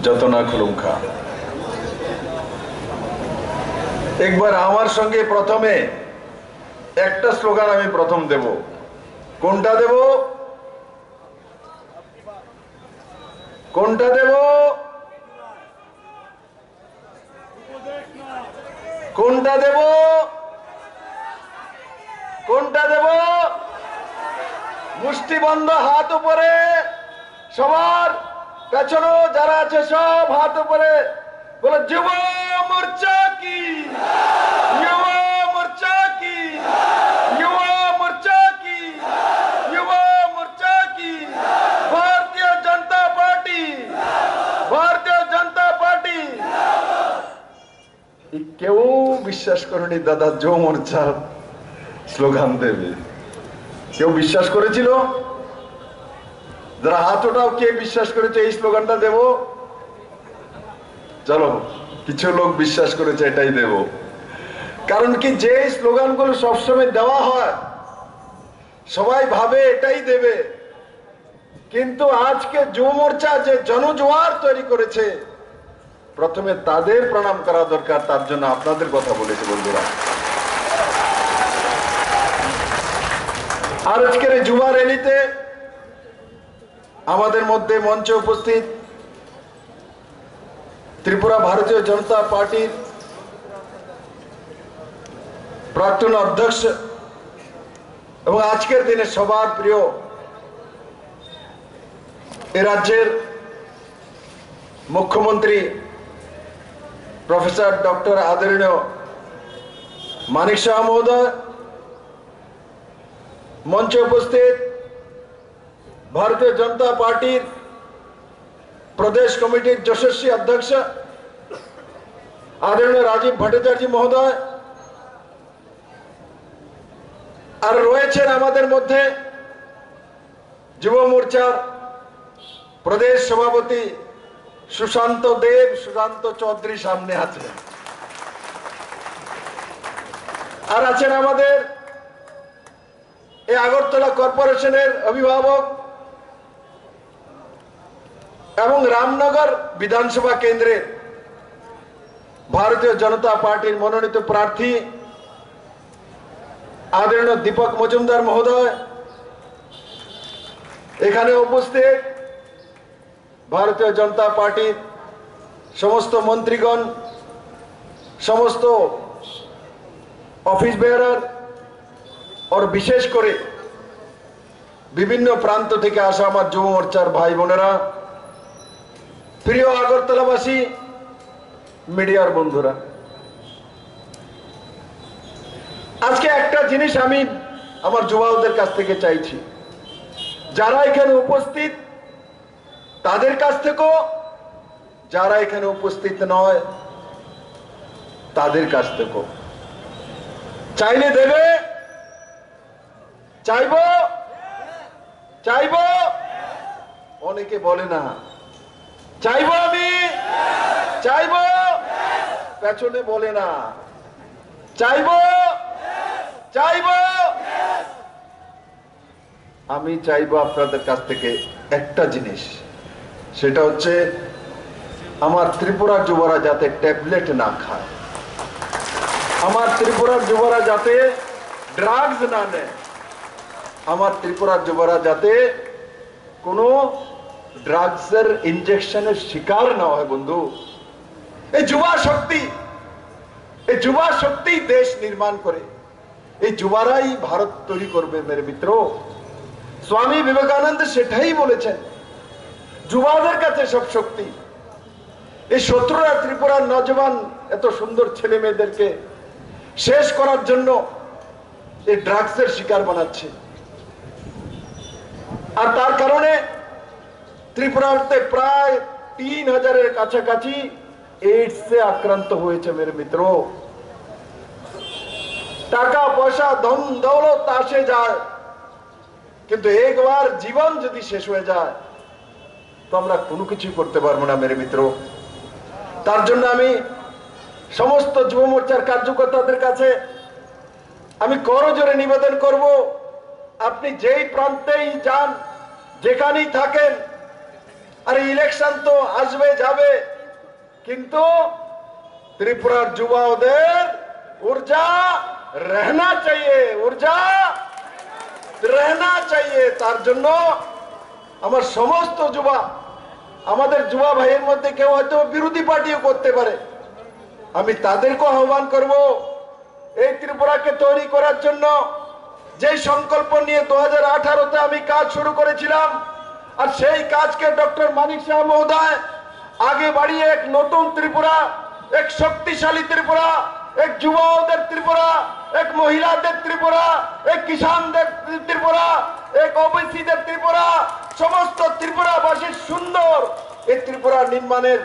যত না খুলুম খা। একবার আমার সঙ্গে প্রথমে একটা স্লোগান আমি প্রথম দেব। কোনটা দেব? কোনটা দেব? কোনটা দেব? কোনটা দেব? মুষ্টি বন্ধ, হাত উপরে, সবার পেছনে যারা আছে সব হাত উপরে, বলে যুব মোর্চা কি, যুব মোর্চা কি, যুব মোর্চা কি, যুব মোর্চা কি, ভারতীয় জনতা পার্টি, ভারতীয় জনতা পার্টি। কেউ বিশ্বাস করেনি দাদা যুব মোর্চার স্লোগান দেবে। কেউ বিশ্বাস করেছিল? যারা হাত ওঠাও, কে বিশ্বাস করেছে এই স্লোগানটা দেব? চলো, কিছু লোক বিশ্বাস করেছে এটাই দেব। কারণ কি, যে স্লোগানগুলো সবসময় দেওয়া হয় সবাই ভাবে এটাই দেবে, কিন্তু আজকে যুব মোর্চা যে জনজোয়ার তৈরি করেছে, প্রথমে তাদের প্রণাম করা দরকার। তার জন্য আপনাদের কথা বলেছে বন্ধুরা। আর আজকের এই যুবা র্যালিতে আমাদের মধ্যে মঞ্চে উপস্থিত ত্রিপুরা ভারতীয় জনতা পার্টির প্রাক্তন অধ্যক্ষ এবং আজকের দিনে সবার প্রিয় এ রাজ্যের মুখ্যমন্ত্রী প্রফেসর ডক্টর আদরণীয় মানিক শাহ মহোদয়, মঞ্চে উপস্থিত ভারতীয় জনতা পার্টির প্রদেশ কমিটির যশস্বী অধ্যক্ষ আদরণীয় রাজীব ভট্টাচার্য মহোদয়, আর রয়েছেন আমাদের মধ্যে যুব মোর্চার প্রদেশ সভাপতি সুশান্ত দেব, সুশান্ত চৌধুরী সামনে আছেন, আর আছেন আমাদের এই আগরতলা কর্পোরেশনের অভিভাবক এবং রামনগর বিধানসভা কেন্দ্রের ভারতীয় জনতা পার্টির মনোনীত প্রার্থী আদরণীয় দীপক মজুমদার মহোদয়। এখানে উপস্থিত ভারতীয় জনতা পার্টির সমস্ত মন্ত্রীগণ, সমস্ত অফিস বেয়ারার, और বিশেষ করে বিভিন্ন প্রান্ত থেকে আসা আমার যুব মোর্চার ভাই বোনেরা, প্রিয় আগরতলাবাসী, মিডিয়ার বন্ধুরা, আজকে একটা জিনিস আমি আমার যুবকদের কাছ থেকে চাইছি, যারা এখানে উপস্থিত তাদের কাছ থেকেও, যারা এখানে উপস্থিত নয় তাদের কাছ থেকেও, চাইলে দেবে, চাইবো, চাইবো, অনেকে বলে না চাইবো, আমি চাইবো, পেছনে বলে না চাইবো, চাইবো। আমি চাইবো আপনাদের কাছ থেকে একটা জিনিস, সেটা হচ্ছে আমার ত্রিপুরার যুবরা যাতে ট্যাবলেট না খায়, আমার ত্রিপুরার যুবরা যাতে ড্রাগস না নেয়, আমার ত্রিপুরার যুবরা যাতে কোনো ড্রাগসের ইনজেকশনের শিকার না হয়। বন্ধু, এই যুবা শক্তি, এই যুবা শক্তি দেশ নির্মাণ করে, এই যুবারাই ভারত তৈরি করবে মেরে মিত্র। স্বামী বিবেকানন্দ সেটাই বলেছেন, যুবাদের কাছে সব শক্তি। এই শত্রুরা ত্রিপুরার নজওয়ান এত সুন্দর ছেলে মেয়েদেরকে শেষ করার জন্য এই ড্রাগসের শিকার বানাচ্ছে, আর তার কারণে ত্রিপুরাতে প্রায় 3000-এর কাছাকাছি এইডসে আক্রান্ত হয়েছে মেরে মিত্র। টাকা পয়সা ধন দৌলত আসে যায়, কিন্তু একবার জীবন যদি শেষ হয়ে যায় তো আমরা কোনো কিছু করতে পারবো না মেরে মিত্র। তার জন্য আমি সমস্ত যুব মোর্চার কার্যকর্তাদের কাছে আমি করজোরে নিবেদন করব, আপনি যেই প্রান্তেই যান, যেখানেই থাকেন, আরে ইলেকশন তো আসবে যাবে, কিন্তু ত্রিপুরার যুবাদের ऊर्जा रहना चाहिए, ऊर्जा रहना चाहिए। তার জন্য আমার সমস্ত যুবা, আমাদের যুবা ভাইয়ের মধ্যে কেউ হয়তো বিরোধী পার্টিও করতে পারে, আমি তাদেরকে আহ্বান করব এই ত্রিপুরাকে তৈরি করার জন্য যে সংকল্প নিয়ে 2018-তে আমি কাজ শুরু করেছিলাম, আর সেই কাজকে ডক্টর মানিক শাহ মহোদয় আগে বাড়িয়ে এক নতুন ত্রিপুরা, এক শক্তিশালী ত্রিপুরা, এক যুবকদের ত্রিপুরা, এক মহিলাদের ত্রিপুরা, এক কিষানদের ত্রিপুরা, এক ওবিসিদের ত্রিপুরা, সমস্ত ত্রিপুরাবাসীর সুন্দর এই ত্রিপুরা নির্মাণের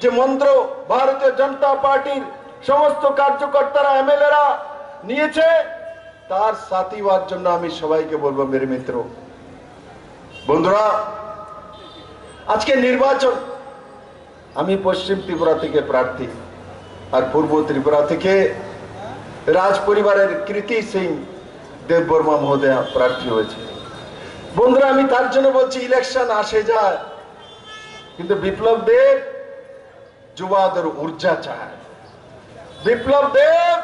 যে মন্ত্র ভারতীয় জনতা পার্টির সমস্ত কার্যকর্তারা, এমএলএরা নিয়েছে, তার সাথী হওয়ার জন্য আমি সবাইকে বলবো, মেরে মিত্র বন্ধুরা, আজকে নির্বাচন, আমি পশ্চিম ত্রিপুরা থেকে প্রার্থী, আর পূর্ব ত্রিপুরা থেকে রাজ পরিবারের কৃতি সিং দেববর্মা মহোদয়া প্রার্থী হয়েছে। বন্ধুরা, আমি তার জন্য বলছি, ইলেকশন আসে যায়, কিন্তু বিপ্লব দেব যুবাদের ঊর্জা চায়, বিপ্লব দেব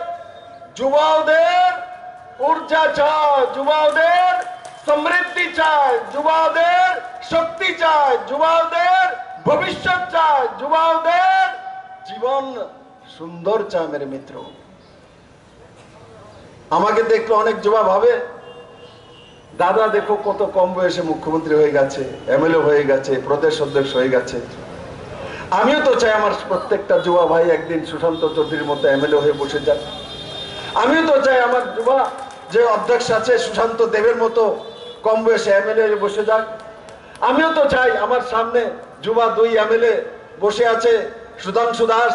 যুবাদের ঊর্জা চায়, যুবাদের সমৃদ্ধি চায়, যুবাদের শক্তি চায়, যুবাদের ভবিষ্যৎ চায়, যুবাদের জীবন সুন্দর চায়। মেরে মিত্র, আমাকে দেখলে অনেক যুবা ভাবে, দাদা দেখো কত কম বয়সে মুখ্যমন্ত্রী হয়ে গেছে, এমএলএ হয়ে গেছে, প্রদেশ অধ্যক্ষ হয়ে গেছে। আমিও তো চাই আমার প্রত্যেকটা যুবা ভাই একদিন সুশান্ত চৌধুরীর মতো এমএলএ হয়ে বসে যাক। আমিও তো চাই আমার যুবা যে অধ্যক্ষ আছে সুশান্ত দেবের মতো কম বয়সে এমএলএ হয়ে বসে যাক। আমিও তো চাই আমার সামনে যুবা 2 এমএলএ বসে আছে, সুধাংশু দাস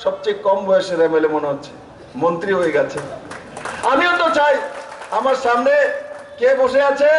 সবচেয়ে কম বয়সের এমএলএ মনে হচ্ছে, মন্ত্রী হয়ে গেছে। আমিও তো চাই আমার সামনে কে বসে আছে,